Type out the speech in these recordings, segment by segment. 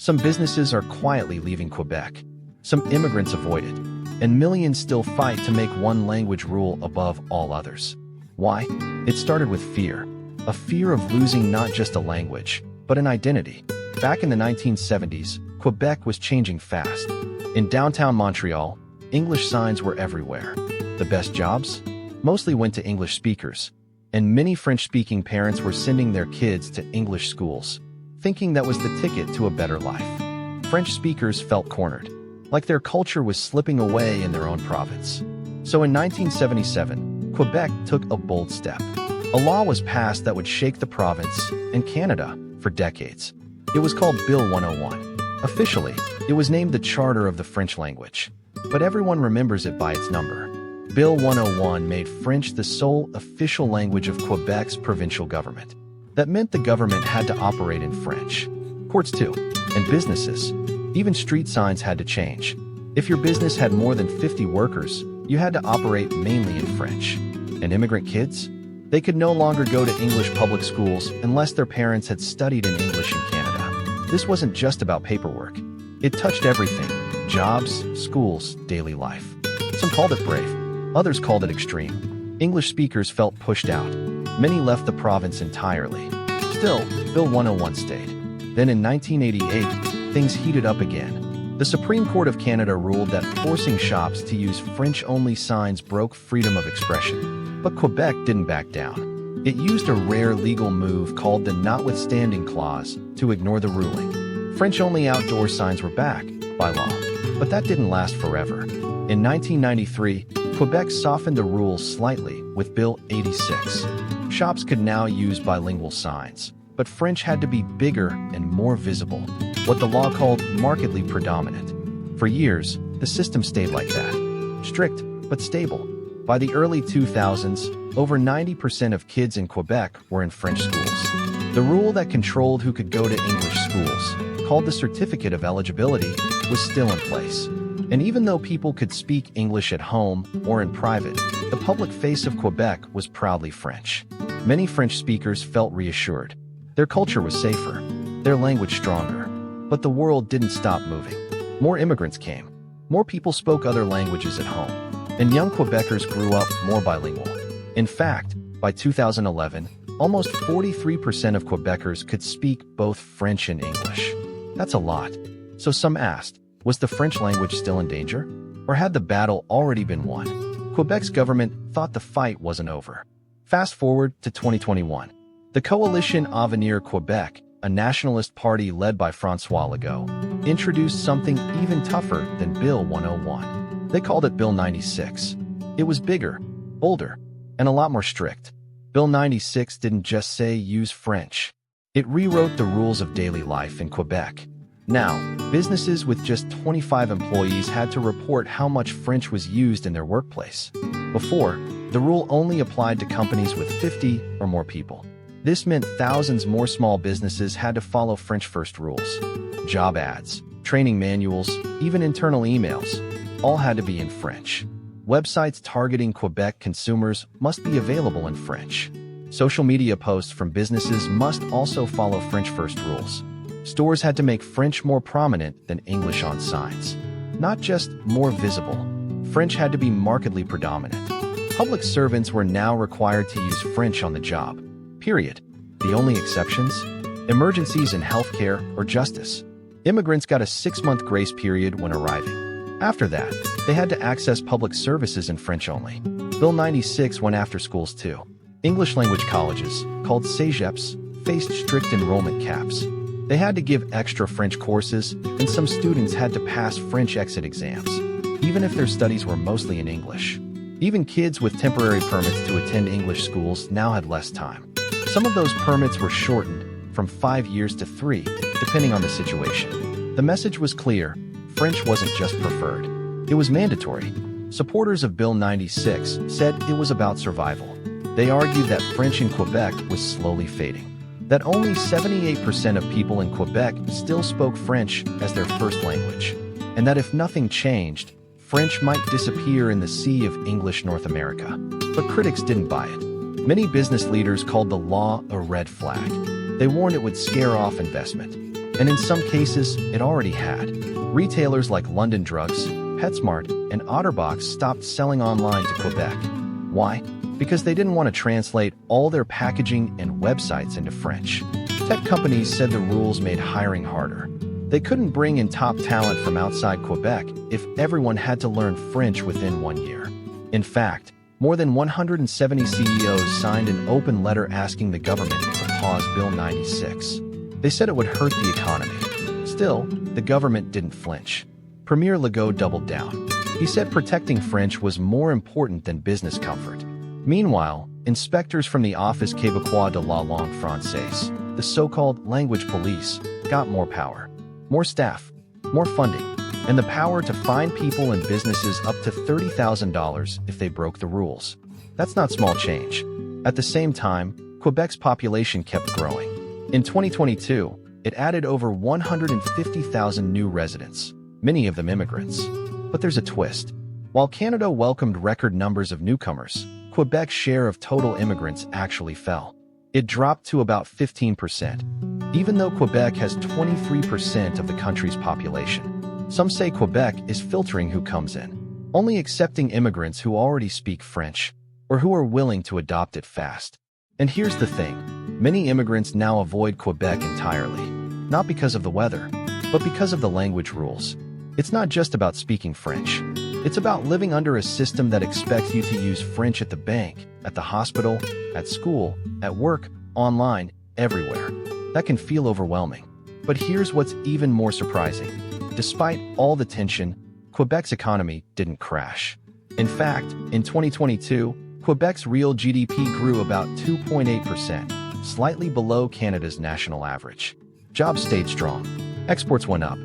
Some businesses are quietly leaving Quebec. Some immigrants avoid it. And millions still fight to make one language rule above all others. Why? It started with fear. A fear of losing not just a language, but an identity. Back in the 1970s, Quebec was changing fast. In downtown Montreal, English signs were everywhere. The best jobs? Mostly went to English speakers. And many French-speaking parents were sending their kids to English schools, thinking that was the ticket to a better life. French speakers felt cornered, like their culture was slipping away in their own province. So in 1977, Quebec took a bold step. A law was passed that would shake the province and Canada for decades. It was called Bill 101. Officially, it was named the Charter of the French language, but everyone remembers it by its number. Bill 101 made French the sole official language of Quebec's provincial government. That meant the government had to operate in French. Courts too, and businesses. Even street signs had to change. If your business had more than 50 workers, you had to operate mainly in French. And immigrant kids? They could no longer go to English public schools unless their parents had studied in English in Canada. This wasn't just about paperwork. It touched everything: jobs, schools, daily life. Some called it brave. Others called it extreme. English speakers felt pushed out. Many left the province entirely. Still, Bill 101 stayed. Then in 1988, things heated up again. The Supreme Court of Canada ruled that forcing shops to use French-only signs broke freedom of expression. But Quebec didn't back down. It used a rare legal move called the Notwithstanding Clause to ignore the ruling. French-only outdoor signs were back, by law. But that didn't last forever. In 1993, Quebec softened the rules slightly with Bill 86. Shops could now use bilingual signs, but French had to be bigger and more visible, what the law called markedly predominant. For years, the system stayed like that. Strict, but stable. By the early 2000s, over 90% of kids in Quebec were in French schools. The rule that controlled who could go to English schools, called the Certificate of Eligibility, was still in place. And even though people could speak English at home or in private, the public face of Quebec was proudly French. Many French speakers felt reassured. Their culture was safer, their language stronger. But the world didn't stop moving. More immigrants came. More people spoke other languages at home. And young Quebecers grew up more bilingual. In fact, by 2011, almost 43% of Quebecers could speak both French and English. That's a lot. So some asked, was the French language still in danger? Or had the battle already been won? Quebec's government thought the fight wasn't over. Fast forward to 2021. The coalition Avenir Quebec, a nationalist party led by François Legault, introduced something even tougher than Bill 101. They called it Bill 96. It was bigger, bolder, and a lot more strict. Bill 96 didn't just say use French. It rewrote the rules of daily life in Quebec. Now, businesses with just 25 employees had to report how much French was used in their workplace. Before, the rule only applied to companies with 50 or more people. This meant thousands more small businesses had to follow French-first rules. Job ads, training manuals, even internal emails, all had to be in French. Websites targeting Quebec consumers must be available in French. Social media posts from businesses must also follow French-first rules. Stores had to make French more prominent than English on signs. Not just more visible. French had to be markedly predominant. Public servants were now required to use French on the job. Period. The only exceptions? Emergencies in healthcare or justice. Immigrants got a 6-month grace period when arriving. After that, they had to access public services in French only. Bill 96 went after schools too. English language colleges, called cégeps, faced strict enrollment caps. They had to give extra French courses, and some students had to pass French exit exams, even if their studies were mostly in English. Even kids with temporary permits to attend English schools now had less time. Some of those permits were shortened from 5 years to 3, depending on the situation. The message was clear: French wasn't just preferred. It was mandatory. Supporters of Bill 96 said it was about survival. They argued that French in Quebec was slowly fading. That only 78% of people in Quebec still spoke French as their first language, and that if nothing changed, French might disappear in the sea of English North America. But critics didn't buy it. Many business leaders called the law a red flag. They warned it would scare off investment. And in some cases, it already had. Retailers like London Drugs, PetSmart, and Otterbox stopped selling online to Quebec. Why? Because they didn't want to translate all their packaging and websites into French. Tech companies said the rules made hiring harder. They couldn't bring in top talent from outside Quebec if everyone had to learn French within 1 year. In fact, more than 170 CEOs signed an open letter asking the government to pause Bill 96. They said it would hurt the economy. Still, the government didn't flinch. Premier Legault doubled down. He said protecting French was more important than business comfort. Meanwhile, inspectors from the Office Québécois de la Langue Française, the so-called language police, got more power, more staff, more funding, and the power to fine people and businesses up to $30,000 if they broke the rules. That's not small change. At the same time, Quebec's population kept growing. In 2022, it added over 150,000 new residents, many of them immigrants. But there's a twist. While Canada welcomed record numbers of newcomers, Quebec's share of total immigrants actually fell. It dropped to about 15%, even though Quebec has 23% of the country's population. Some say Quebec is filtering who comes in, only accepting immigrants who already speak French or who are willing to adopt it fast. And here's the thing, many immigrants now avoid Quebec entirely, not because of the weather, but because of the language rules. It's not just about speaking French. It's about living under a system that expects you to use French at the bank, at the hospital, at school, at work, online, everywhere. That can feel overwhelming. But here's what's even more surprising. Despite all the tension, Quebec's economy didn't crash. In fact, in 2022, Quebec's real GDP grew about 2.8%, slightly below Canada's national average. Jobs stayed strong. Exports went up.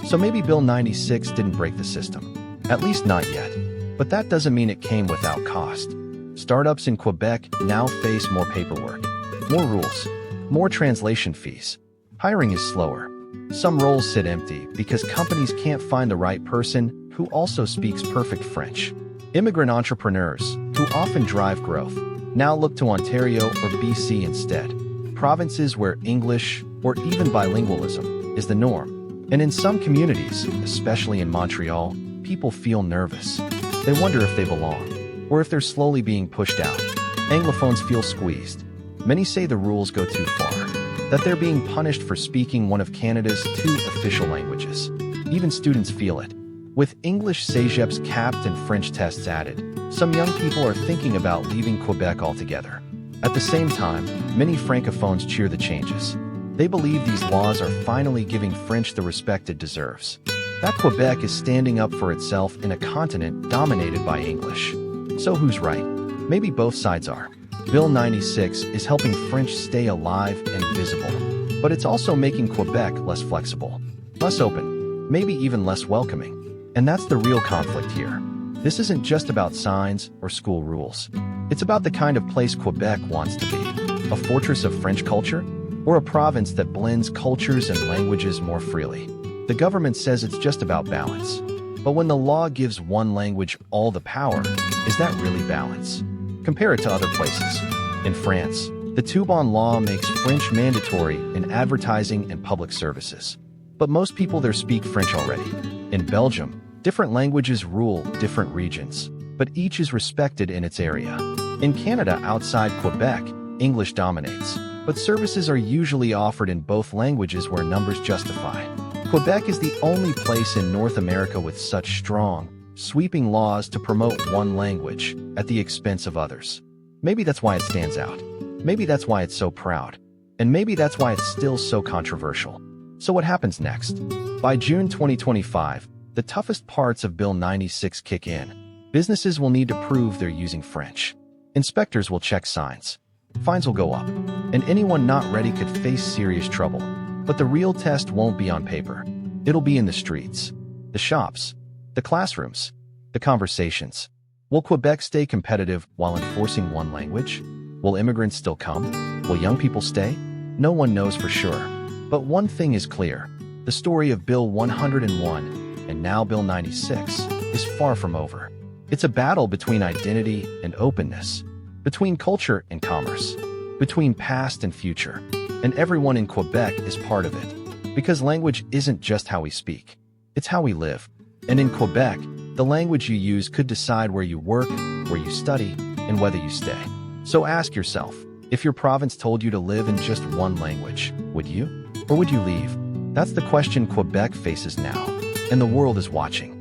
So maybe Bill 96 didn't break the system. At least not yet. But that doesn't mean it came without cost. Startups in Quebec now face more paperwork, more rules, more translation fees. Hiring is slower. Some roles sit empty because companies can't find the right person who also speaks perfect French. Immigrant entrepreneurs, who often drive growth, now look to Ontario or BC instead, provinces where English or even bilingualism is the norm. And in some communities, especially in Montreal, people feel nervous. They wonder if they belong, or if they're slowly being pushed out. Anglophones feel squeezed. Many say the rules go too far, that they're being punished for speaking one of Canada's 2 official languages. Even students feel it. With English CEGEPs capped and French tests added, some young people are thinking about leaving Quebec altogether. At the same time, many Francophones cheer the changes. They believe these laws are finally giving French the respect it deserves. That Quebec is standing up for itself in a continent dominated by English. So who's right? Maybe both sides are. Bill 96 is helping French stay alive and visible, but it's also making Quebec less flexible, less open, maybe even less welcoming. And that's the real conflict here. This isn't just about signs or school rules. It's about the kind of place Quebec wants to be. A fortress of French culture? Or a province that blends cultures and languages more freely. The government says it's just about balance. But when the law gives one language all the power, is that really balance? Compare it to other places. In France, the Toubon law makes French mandatory in advertising and public services. But most people there speak French already. In Belgium, different languages rule different regions, but each is respected in its area. In Canada outside Quebec, English dominates. But services are usually offered in both languages where numbers justify. Quebec is the only place in North America with such strong, sweeping laws to promote one language at the expense of others. Maybe that's why it stands out. Maybe that's why it's so proud. And maybe that's why it's still so controversial. So what happens next? By June 2025, the toughest parts of Bill 96 kick in. Businesses will need to prove they're using French. Inspectors will check signs. Fines will go up, and anyone not ready could face serious trouble. But the real test won't be on paper. It'll be in the streets, the shops, the classrooms, the conversations. Will Quebec stay competitive while enforcing one language? Will immigrants still come? Will young people stay? No one knows for sure. But one thing is clear. The story of Bill 101, and now Bill 96, is far from over. It's a battle between identity and openness, between culture and commerce, between past and future, and everyone in Quebec is part of it. Because language isn't just how we speak, it's how we live. And in Quebec, the language you use could decide where you work, where you study, and whether you stay. So ask yourself, if your province told you to live in just one language, would you? Or would you leave? That's the question Quebec faces now, and the world is watching.